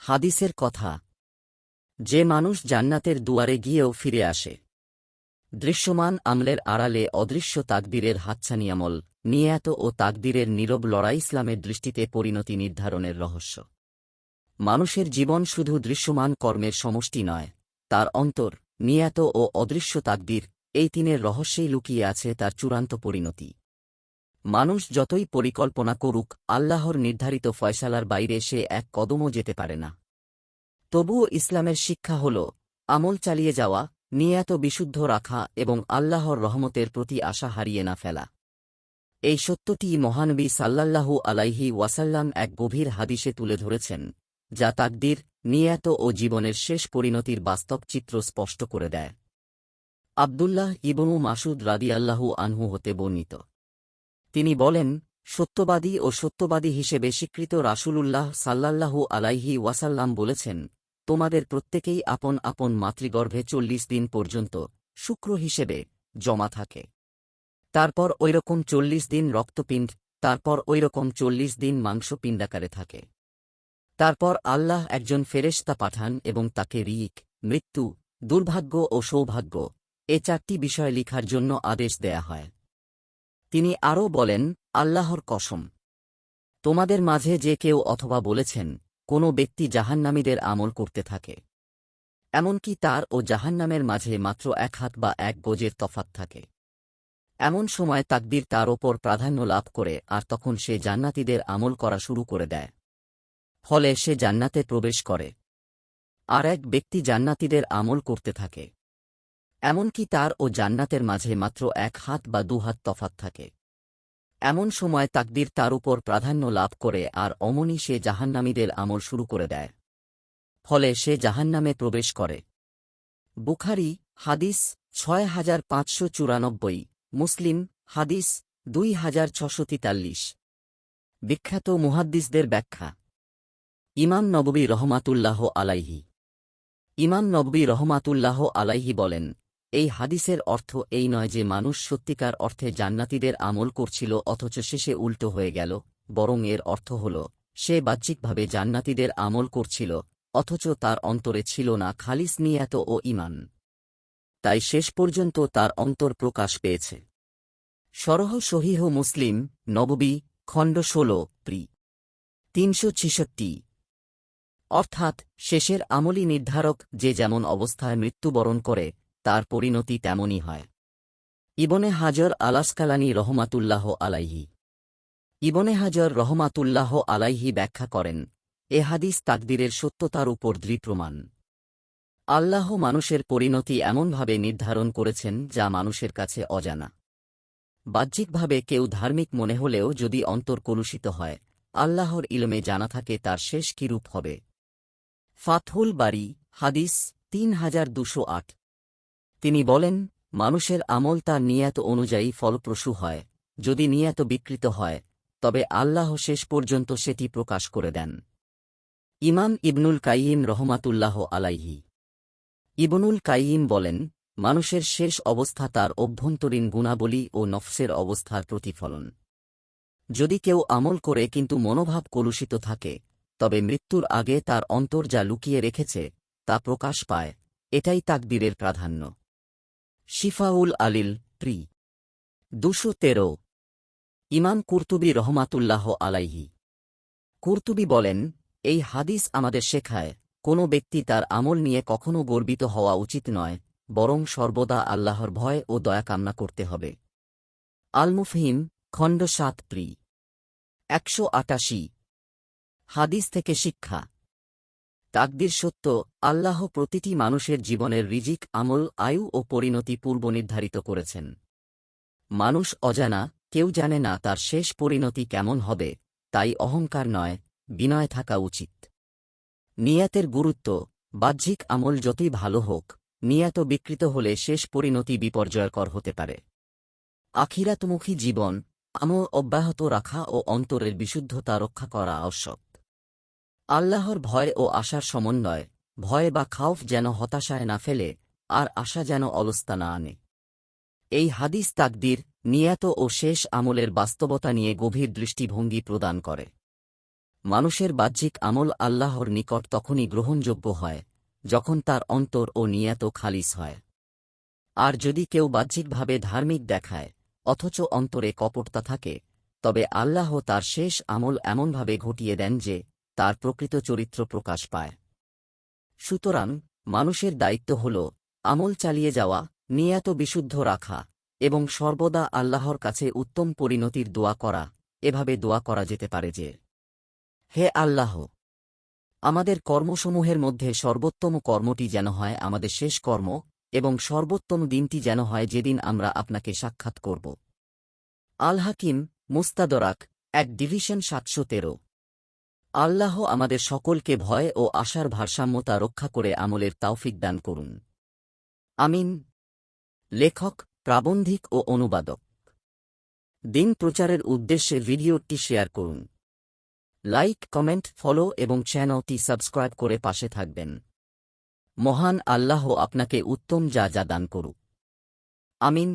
হাদিসের কথা, যে মানুষ জান্নাতের দুয়ারে গিয়েও ফিরে আসে। দৃশ্যমান আমলের আড়ালে অদৃশ্য তাকদীরের হাতছানি আমল, নিয়াত ও তাকদীরের নীরব লড়াই ইসলামের দৃষ্টিতে পরিণতি নির্ধারণের রহস্য। মানুষের জীবন শুধু দৃশ্যমান কর্মের সমষ্টি নয়, তার অন্তর, নিয়াত ও অদৃশ্য তাকদীর, এই তিনের রহস্যেই লুকিয়ে আছে তার চূড়ান্ত পরিণতি। মানুষ যতই পরিকল্পনা করুক, আল্লাহর নির্ধারিত ফয়সালার বাইরে সে এক কদমও যেতে পারে না। তবুও ইসলামের শিক্ষা হল আমল চালিয়ে যাওয়া, নিয়াত বিশুদ্ধ রাখা এবং আল্লাহর রহমতের প্রতি আশা হারিয়ে না ফেলা। এই সত্যটি মহানবী সাল্লাল্লাহু আলাইহি ওয়াসাল্লাম এক গভীর হাদিসে তুলে ধরেছেন, যা তাকদীর, নিয়াত ও জীবনের শেষ পরিণতির বাস্তব চিত্র স্পষ্ট করে দেয়। আব্দুল্লাহ ইবনু মাসুদ রাদিয়াল্লাহু আনহু হতে বর্ণিত, তিনি বলেন, সত্যবাদী ও সত্যবাদী হিসেবে স্বীকৃত রাসূলুল্লাহ সাল্লাল্লাহু আলাইহি ওয়াসাল্লাম বলেছেন, তোমাদের প্রত্যেকেই আপন আপন মাতৃগর্ভে ৪০ দিন পর্যন্ত শুক্র হিসেবে জমা থাকে। তারপর ঐরকম ৪০ দিন রক্তপিণ্ড, তারপর ঐরকম ৪০ দিন মাংসপিণ্ডাকারে থাকে। তারপর আল্লাহ একজন ফেরেশতা পাঠান এবং তাকে রিক, মৃত্যু, দুর্ভাগ্য ও সৌভাগ্য, এ ৪টি বিষয় লিখার জন্য আদেশ দেয়া হয়। তিনি আরও বলেন, আল্লাহর কসম, তোমাদের মাঝে যে কেউ অথবা বলেছেন, কোনো ব্যক্তি জাহান্নামীদের আমল করতে থাকে, এমনকি তার ও জাহান্নামের মাঝে মাত্র ১ হাত বা ১ গজের তফাত থাকে, এমন সময় তাকদীর তার ওপর প্রাধান্য লাভ করে আর তখন সে জান্নাতীদের আমল করা শুরু করে দেয়। ফলে সে জান্নাতে প্রবেশ করে। আর এক ব্যক্তি জান্নাতীদের আমল করতে থাকে, এমনকি তার ও জান্নাতের মাঝে মাত্র ১ হাত বা ২ হাত তফাত থাকে, এমন সময় তাকদীর তার উপর প্রাধান্য লাভ করে আর অমনি সে জাহান্নামীদের আমল শুরু করে দেয়। ফলে সে জাহান্নামে প্রবেশ করে। বুখারী হাদিস ৬৫৯৪, মুসলিম হাদিস ২৬৪৩। বিখ্যাত মুহাদ্দিসদের ব্যাখ্যা। ইমাম নববী রহমাতুল্লাহ আলাইহি ইমাম নববী রহমাতুল্লাহ আলাইহি বলেন, এই হাদিসের অর্থ এই নয় যে মানুষ সত্যিকার অর্থে জান্নাতীদের আমল করছিল অথচ শেষে উল্টো হয়ে গেল, বরং এর অর্থ হল সে বাহ্যিকভাবে জান্নাতীদের আমল করছিল অথচ তার অন্তরে ছিল না খালিস নিয়াত ও ঈমান। তাই শেষ পর্যন্ত তার অন্তর প্রকাশ পেয়েছে। শরহ সহিহ মুসলিম, নববী, খণ্ড ১৬, পৃ ৩৬৬। অর্থাৎ শেষের আমলই নির্ধারক, যে যেমন অবস্থায় মৃত্যুবরণ করে তার পরিণতি তেমনই হয়। ইবনে হাজর আল-আসকালানী রহমাতুল্লাহ আলাইহি ইবনে হাজর রহমাতুল্লাহ আলাইহি ব্যাখ্যা করেন, এ হাদিস তাকদীরের সত্যতার উপর দৃঢ় প্রমাণ। আল্লাহ মানুষের পরিণতি এমনভাবে নির্ধারণ করেছেন যা মানুষের কাছে অজানা। বাহ্যিকভাবে কেউ ধার্মিক মনে হলেও যদি অন্তর কলুষিত হয়, আল্লাহর ইলমে জানা থাকে তার শেষ কিরূপ হবে। ফাতহুল বারী হাদিস ৩২০৮। তিনি বলেন, মানুষের আমল তার নিয়াত অনুযায়ী ফলপ্রসূ হয়, যদি নিয়াত বিকৃত হয় তবে আল্লাহ শেষ পর্যন্ত সেটি প্রকাশ করে দেন। ইমাম ইবনুল কাইয়িম রহমাতুল্লাহ আলাইহি ইবনুল কাইয়িম বলেন, মানুষের শেষ অবস্থা তার অভ্যন্তরীণ গুণাবলী ও নফসের অবস্থার প্রতিফলন। যদি কেউ আমল করে কিন্তু মনোভাব কলুষিত থাকে, তবে মৃত্যুর আগে তার অন্তর যা লুকিয়ে রেখেছে তা প্রকাশ পায়, এটাই তাকদীরের প্রাধান্য। শিফাউল আলিল, পৃ ২১৩। ইমাম কুরতুবী রহমাতুল্লাহ আলাইহি কুরতুবী বলেন, এই হাদিস আমাদের শেখায়, কোনো ব্যক্তি তার আমল নিয়ে কখনও গর্বিত হওয়া উচিত নয়, বরং সর্বদা আল্লাহর ভয় ও দয়া কামনা করতে হবে। আল মুফহিম, খণ্ড ৭, পৃ ১৮৮। হাদিস থেকে শিক্ষা। তাকদীর সত্য, আল্লাহ প্রতিটি মানুষের জীবনের রিজিক, আমল, আয়ু ও পরিণতি পূর্বনির্ধারিত করেছেন। মানুষ অজানা, কেউ জানে না তার শেষ পরিণতি কেমন হবে, তাই অহংকার নয়, বিনয় থাকা উচিত। নিয়াতের গুরুত্ব। বাহ্যিক আমল যতই ভালো হোক, নিয়াত বিকৃত হলে শেষ পরিণতি বিপর্যয়কর হতে পারে। আখিরাতমুখী জীবন, আমল অব্যাহত রাখা ও অন্তরের বিশুদ্ধতা রক্ষা করা আবশ্যক। আল্লাহর ভয় ও আশার সমন্বয়, ভয় বা খাউফ যেন হতাশায় না ফেলে, আর আশা যেন অলসতা না আনে। এই হাদিস তাকদীর, নিয়াত ও শেষ আমলের বাস্তবতা নিয়ে গভীর দৃষ্টিভঙ্গি প্রদান করে। মানুষের বাহ্যিক আমল আল্লাহর নিকট তখনই গ্রহণযোগ্য হয় যখন তার অন্তর ও নিয়াত খালিস হয়। আর যদি কেউ বাহ্যিকভাবে ধার্মিক দেখায় অথচ অন্তরে কপটতা থাকে, তবে আল্লাহ তার শেষ আমল এমনভাবে ঘটিয়ে দেন যে তার প্রকৃত চরিত্র প্রকাশ পায়। সুতরাং মানুষের দায়িত্ব হল আমল চালিয়ে যাওয়া, নিয়াত বিশুদ্ধ রাখা এবং সর্বদা আল্লাহর কাছে উত্তম পরিণতির দোয়া করা। এভাবে দোয়া করা যেতে পারে যে, হে আল্লাহ, আমাদের কর্মসমূহের মধ্যে সর্বোত্তম কর্মটি যেন হয় আমাদের শেষ কর্ম, এবং সর্বোত্তম দিনটি যেন হয় যেদিন আমরা আপনাকে সাক্ষাৎ করব। আল হাকিম, মুস্তাদরাক, 1 ডিভিশন 713। আল্লাহ আমাদের সকলকে ভয় ও আশার ভারসাম্যতা রক্ষা করে আমলের তাওফিক দান করুন। আমিন। লেখক, প্রাবন্ধিক ও অনুবাদক। দিন প্রচারের উদ্দেশ্যে ভিডিওটি শেয়ার করুন। লাইক, কমেন্ট, ফলো এবং চ্যানেলটি সাবস্ক্রাইব করে পাশে থাকবেন। মহান আল্লাহ আপনাকে উত্তম যা দান করুক। আমিন।